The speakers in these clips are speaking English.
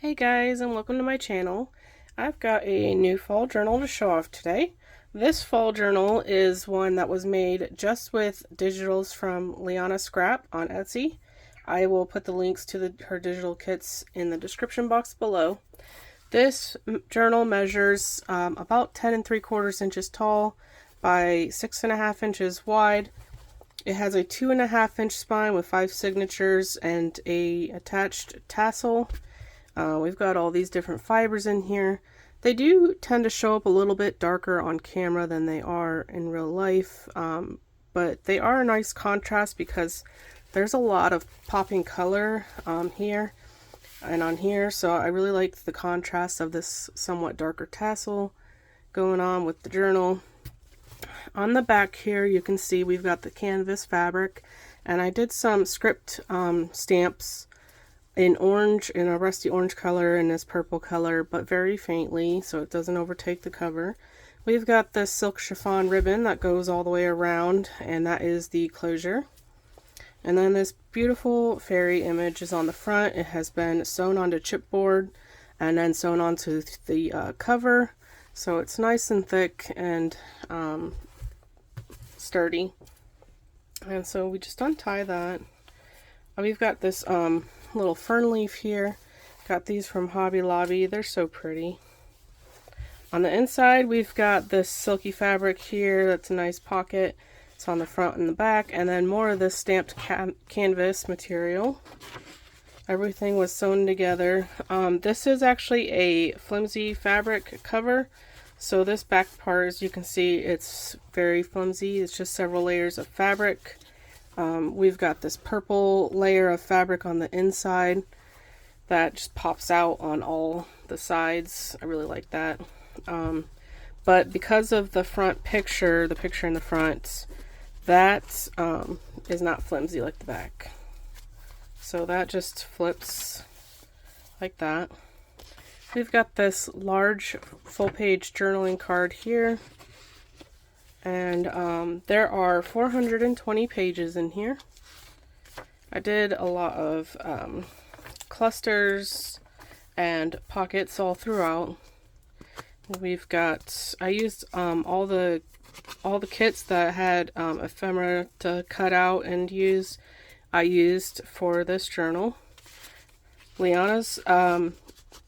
Hey guys, and welcome to my channel. I've got a new fall journal to show off today. This fall journal is one that was made just with digitals from LianaScrap on Etsy. I will put the links to her digital kits in the description box below. This journal measures about 10 3/4 inches tall by 6.5 inches wide. It has a 2.5 inch spine with 5 signatures and a attached tassel. We've got all these different fibers in here. They do tend to show up a little bit darker on camera than they are in real life, but they are a nice contrast because there's a lot of popping color here and on here, so I really like the contrast of this somewhat darker tassel going on with the journal. On the back here you can see we've got the canvas fabric, and I did some script stamps in orange, in a rusty orange color, and this purple color, but very faintly so it doesn't overtake the cover. We've got this silk chiffon ribbon that goes all the way around, and that is the closure. And then this beautiful fairy image is on the front. It has been sewn onto chipboard and then sewn onto the cover, so it's nice and thick and sturdy. And so we just untie that. We've got this little fern leaf here. Got these from Hobby Lobby. They're so pretty. On the inside we've got this silky fabric here. That's a nice pocket. It's on the front and the back, and then more of this stamped canvas material. Everything was sewn together. This is actually a flimsy fabric cover, so this back part, as you can see, it's very flimsy. It's just several layers of fabric. We've got this purple layer of fabric on the inside that just pops out on all the sides. I really like that. But because of the front picture, the picture in the front, that is not flimsy like the back. So that just flips like that. We've got this large full-page journaling card here. And there are 420 pages in here. I did a lot of clusters and pockets all throughout. We've got, I used all the kits that had ephemera to cut out and use. I used for this journal. Liana's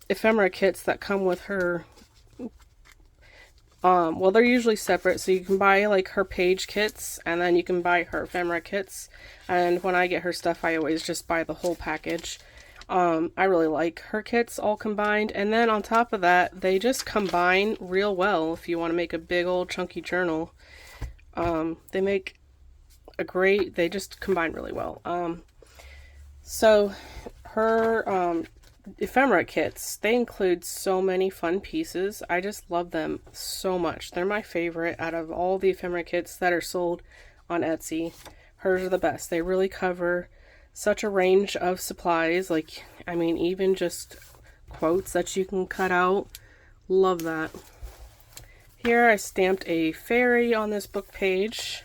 ephemera kits that come with her. Well, they're usually separate, so you can buy like her page kits and then you can buy her ephemera kits. And when I get her stuff, I always just buy the whole package. I really like her kits all combined, and then on top of that, they just combine real well if you want to make a big old chunky journal. They make a great, they just combine really well. So her ephemera kits, they include so many fun pieces. I just love them so much. They're my favorite out of all the ephemera kits that are sold on Etsy. Hers are the best. They really cover such a range of supplies. Like, I mean, even just quotes that you can cut out. Love that. Here I stamped a fairy on this book page.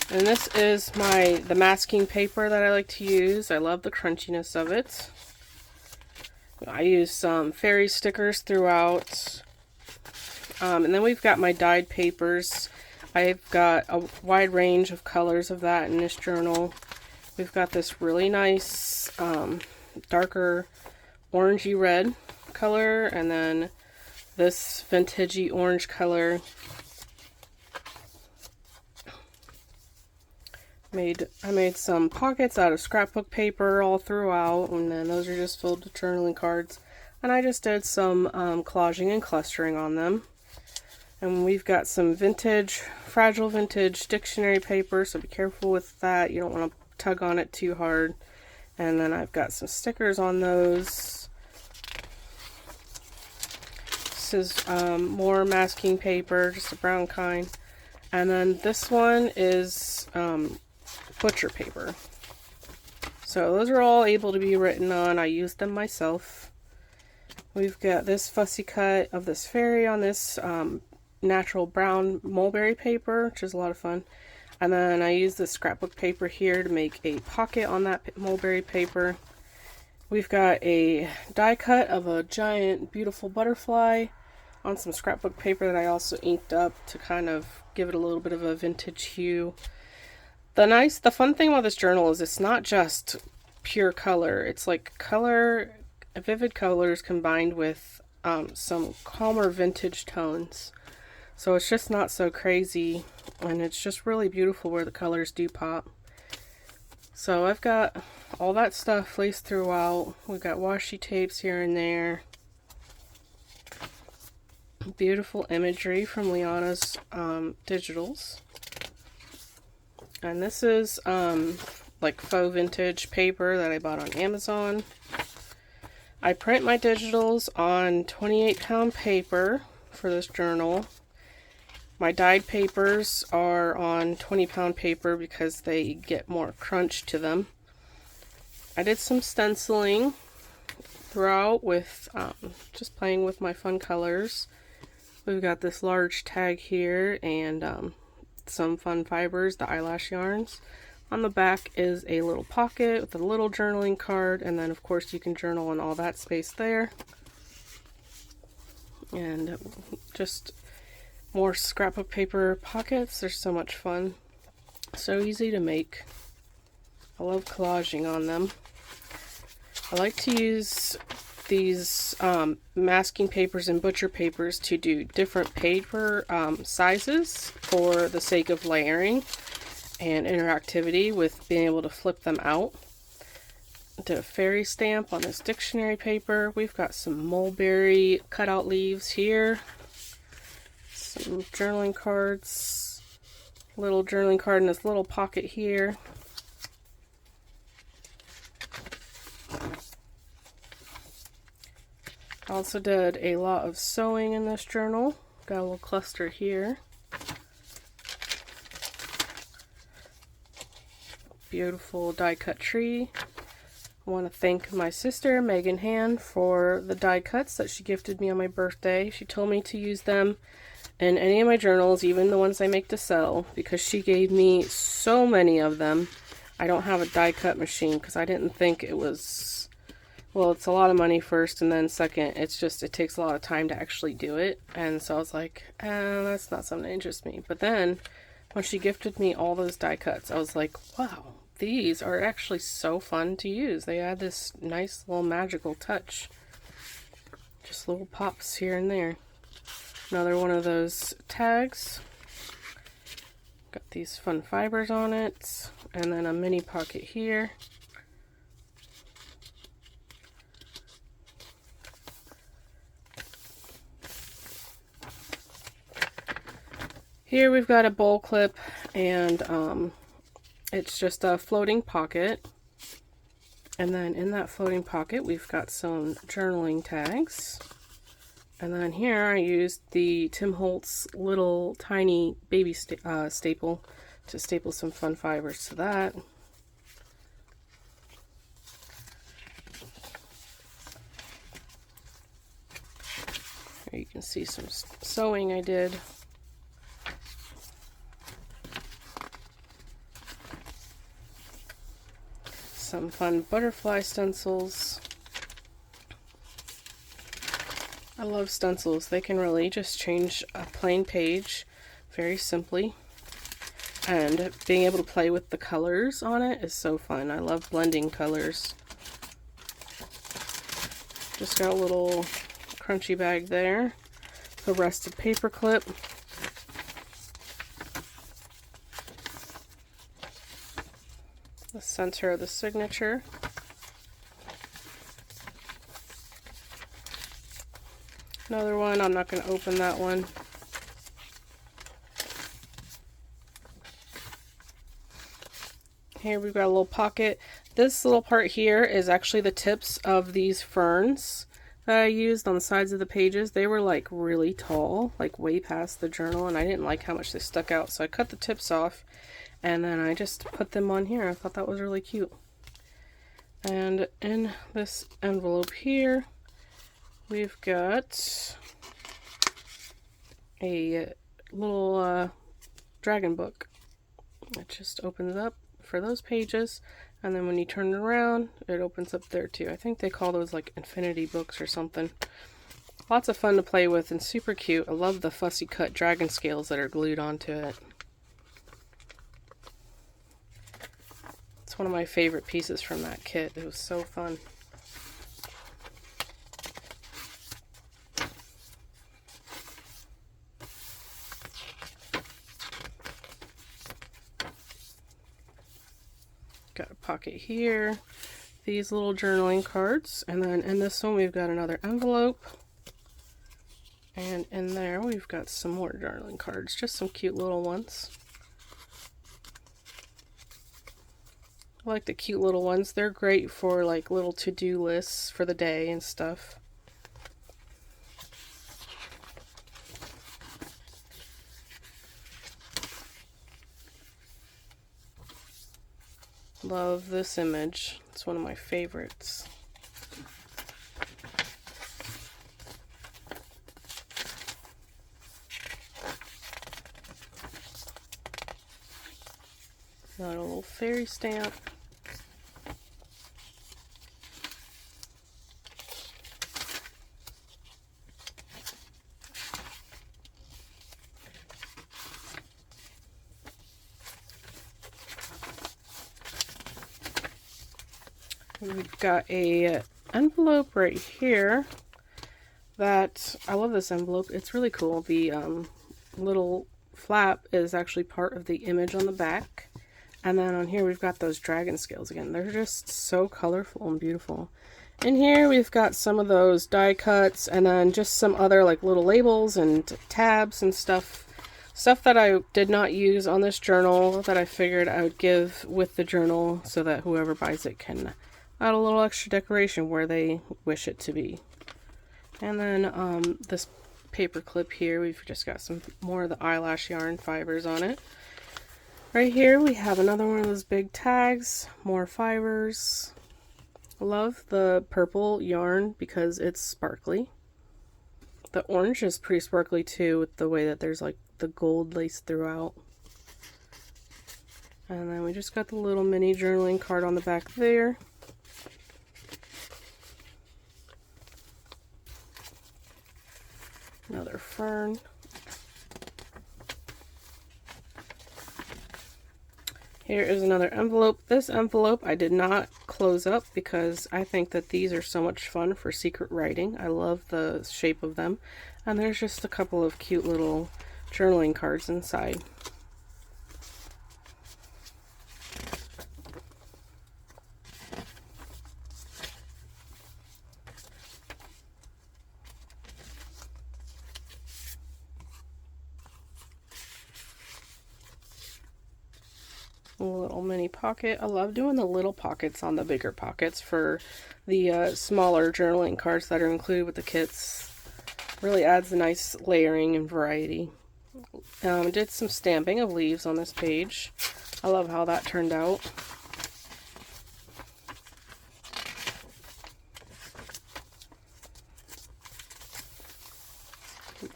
And this is the masking paper that I like to use. I love the crunchiness of it. I use some fairy stickers throughout. And then we've got my dyed papers. I've got a wide range of colors of that in this journal. We've got this really nice darker orangey red color, and then this vintagey orange color. I made some pockets out of scrapbook paper all throughout, and then those are just filled with journaling cards. And I just did some collaging and clustering on them. And we've got some fragile vintage dictionary paper, so be careful with that. You don't want to tug on it too hard. And then I've got some stickers on those. This is more masking paper, just a brown kind. And then this one is butcher paper. So those are all able to be written on. I used them myself. We've got this fussy cut of this fairy on this natural brown mulberry paper, which is a lot of fun. And then I used this scrapbook paper here to make a pocket on that mulberry paper. We've got a die cut of a giant beautiful butterfly on some scrapbook paper that I also inked up to kind of give it a little bit of a vintage hue. The fun thing about this journal is it's not just pure color. It's like vivid colors combined with some calmer vintage tones. So it's just not so crazy, and it's just really beautiful where the colors do pop. So I've got all that stuff laced throughout. We've got washi tapes here and there. Beautiful imagery from Liana's digitals. And this is like faux vintage paper that I bought on Amazon. I print my digitals on 28-pound paper for this journal. My dyed papers are on 20-pound paper because they get more crunch to them. I did some stenciling throughout with just playing with my fun colors. We've got this large tag here and some fun fibers, the eyelash yarns. On the back is a little pocket with a little journaling card, and then of course you can journal in all that space there. And just more scrapbook paper pockets. They're so much fun. So easy to make. I love collaging on them. I like to use these masking papers and butcher papers to do different paper sizes for the sake of layering and interactivity with being able to flip them out. Did a fairy stamp on this dictionary paper. We've got some mulberry cutout leaves here. Some journaling cards. Little journaling card in this little pocket here. I also did a lot of sewing in this journal. Got a little cluster here. Beautiful die cut tree. I want to thank my sister, Megan Han, for the die cuts that she gifted me on my birthday. She told me to use them in any of my journals, even the ones I make to sell, because she gave me so many of them. I don't have a die cut machine because I didn't think it was, well, it's a lot of money first, and then second, it takes a lot of time to actually do it. And so I was like, that's not something that interests me. But then when she gifted me all those die cuts, I was like, wow, these are actually so fun to use. They add this nice little magical touch. Just little pops here and there. Another one of those tags. Got these fun fibers on it. And then a mini pocket here. Here we've got a bowl clip, and it's just a floating pocket. And then in that floating pocket we've got some journaling tags. And then here I used the Tim Holtz little tiny baby staple to staple some fun fibers to that. Here you can see some sewing I did. Some fun butterfly stencils. I love stencils. They can really just change a plain page very simply. And being able to play with the colors on it is so fun. I love blending colors. Just got a little crunchy bag there. A rusted paper clip. The center of the signature. Another one, I'm not going to open that one. Here we've got a little pocket. This little part here is actually the tips of these ferns that I used on the sides of the pages. They were like really tall, like way past the journal, and I didn't like how much they stuck out, so I cut the tips off and then I just put them on here. I thought that was really cute. And in this envelope here we've got a little dragon book. It just opens up for those pages, And then when you turn it around, it opens up there too. I think they call those like infinity books or something. Lots of fun to play with and super cute. I love the fussy cut dragon scales that are glued onto it. It's one of my favorite pieces from that kit. It was so fun. Got a pocket here, these little journaling cards, and then in this one we've got another envelope, and in there we've got some more journaling cards, just some cute little ones. I like the cute little ones. They're great for like little to-do lists for the day and stuff. Love this image. It's one of my favorites. Got a little fairy stamp. We've got a envelope right here that, I love this envelope. It's really cool. The little flap is actually part of the image on the back. And then on here we've got those dragon scales again. They're just so colorful and beautiful. In here we've got some of those die cuts and then just some other like little labels and tabs and stuff. Stuff that I did not use on this journal that I figured I would give with the journal so that whoever buys it can add a little extra decoration where they wish it to be. And then this paper clip here, we've just got some more of the eyelash yarn fibers on it. Right here we have another one of those big tags, more fibers. Love the purple yarn because it's sparkly. The orange is pretty sparkly too, with the way that there's like the gold lace throughout. And then we just got the little mini journaling card on the back there. Another fern. Here is another envelope. This envelope I did not close up because I think that these are so much fun for secret writing. I love the shape of them. And there's just a couple of cute little journaling cards inside. A little mini pocket. I love doing the little pockets on the bigger pockets for the smaller journaling cards that are included with the kits. Really adds a nice layering and variety. Did some stamping of leaves on this page. I love how that turned out.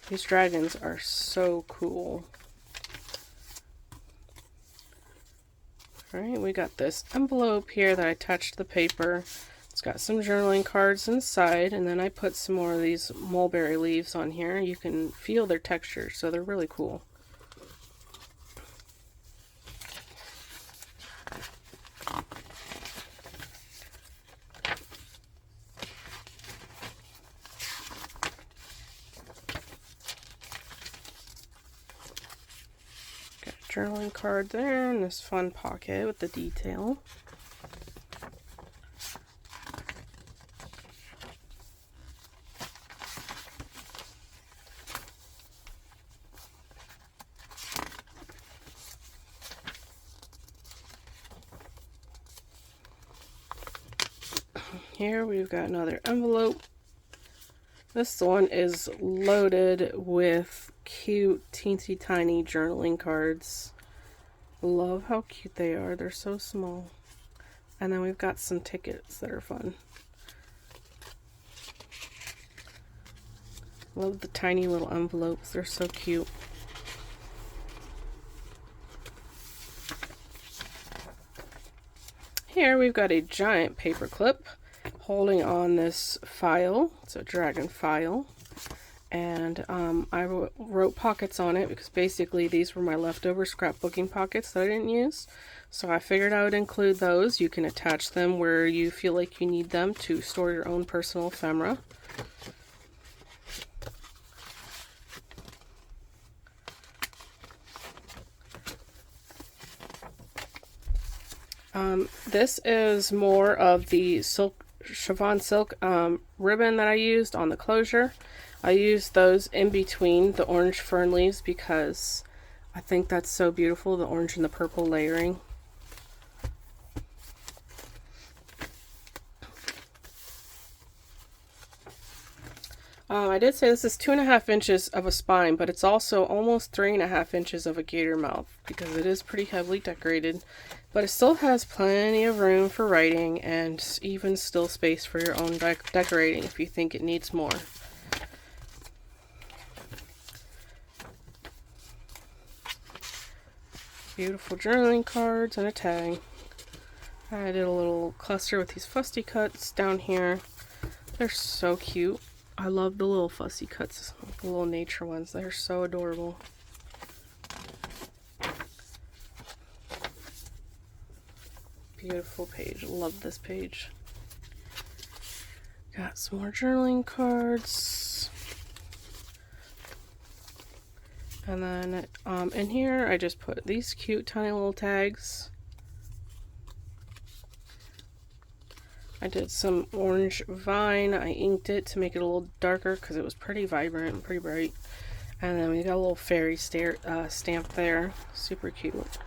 These dragons are so cool. Alright, we got this envelope here that I attached to the paper. It's got some journaling cards inside, and then I put some more of these mulberry leaves on here. You can feel their texture, so they're really cool. Journaling card there, and this fun pocket with the detail. Here we've got another envelope. This one is loaded with cute, teensy tiny journaling cards. Love how cute they are. They're so small. And then we've got some tickets that are fun. Love the tiny little envelopes. They're so cute. here we've got a giant paper clip holding on this file. It's a dragon file. And I wrote pockets on it because basically these were my leftover scrapbooking pockets that I didn't use. So I figured I would include those. You can attach them where you feel like you need them to store your own personal ephemera. This is more of the chiffon silk ribbon that I used on the closure. I used those in between the orange fern leaves because I think that's so beautiful, the orange and the purple layering. I did say this is 2.5 inches of a spine, but it's also almost 3.5 inches of a gator mouth because it is pretty heavily decorated, but it still has plenty of room for writing and even still space for your own decorating if you think it needs more. Beautiful journaling cards and a tag. I did a little cluster with these fussy cuts down here. They're so cute. I love the little fussy cuts, the little nature ones. They're so adorable. Beautiful page. Love this page. Got some more journaling cards. And then in here I just put these cute tiny little tags. I did some orange vine. I inked it to make it a little darker because it was pretty vibrant and pretty bright. And then we got a little fairy stamp there. Super cute.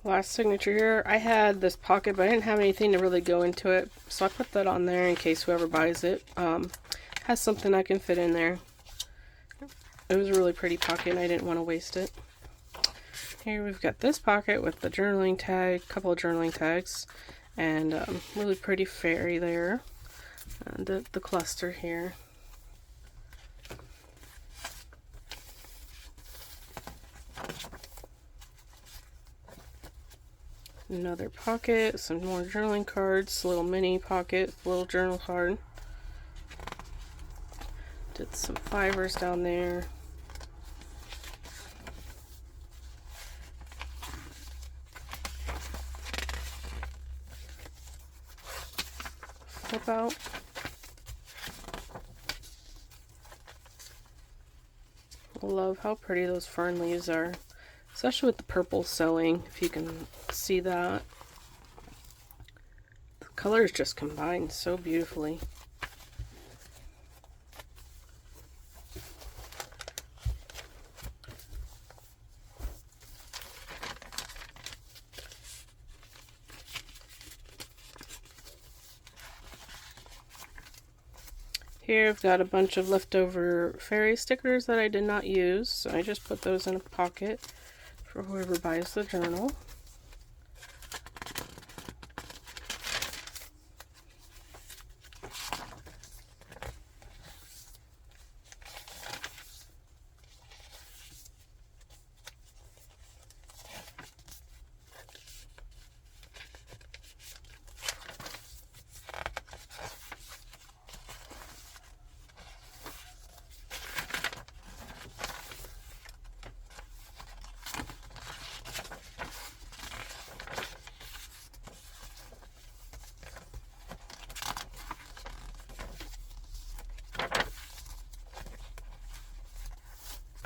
Last signature here. I had this pocket, but I didn't have anything to really go into it, so I put that on there in case whoever buys it has something I can fit in there. It was a really pretty pocket and I didn't want to waste it. Here we've got this pocket with the journaling tag, couple of journaling tags, and really pretty fairy there, and the cluster here. Another pocket, some more journaling cards, a little mini pocket, little journal card. Did some fibers down there. Flip out. I love how pretty those fern leaves are. Especially with the purple sewing, if you can see that. The colors just combine so beautifully. Here I've got a bunch of leftover fairy stickers that I did not use, so I just put those in a pocket for whoever buys the journal.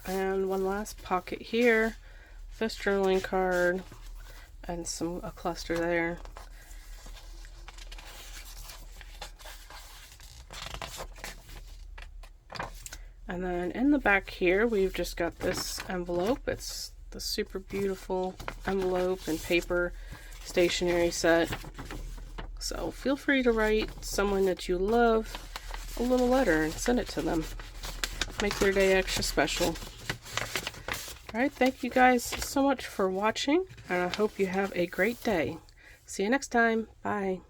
And one last pocket here, this journaling card, and a cluster there. And then in the back here, we've just got this envelope. It's the super beautiful envelope and paper stationery set. So feel free to write someone that you love a little letter and send it to them. Make their day extra special. Alright, thank you guys so much for watching, and I hope you have a great day. See you next time. Bye.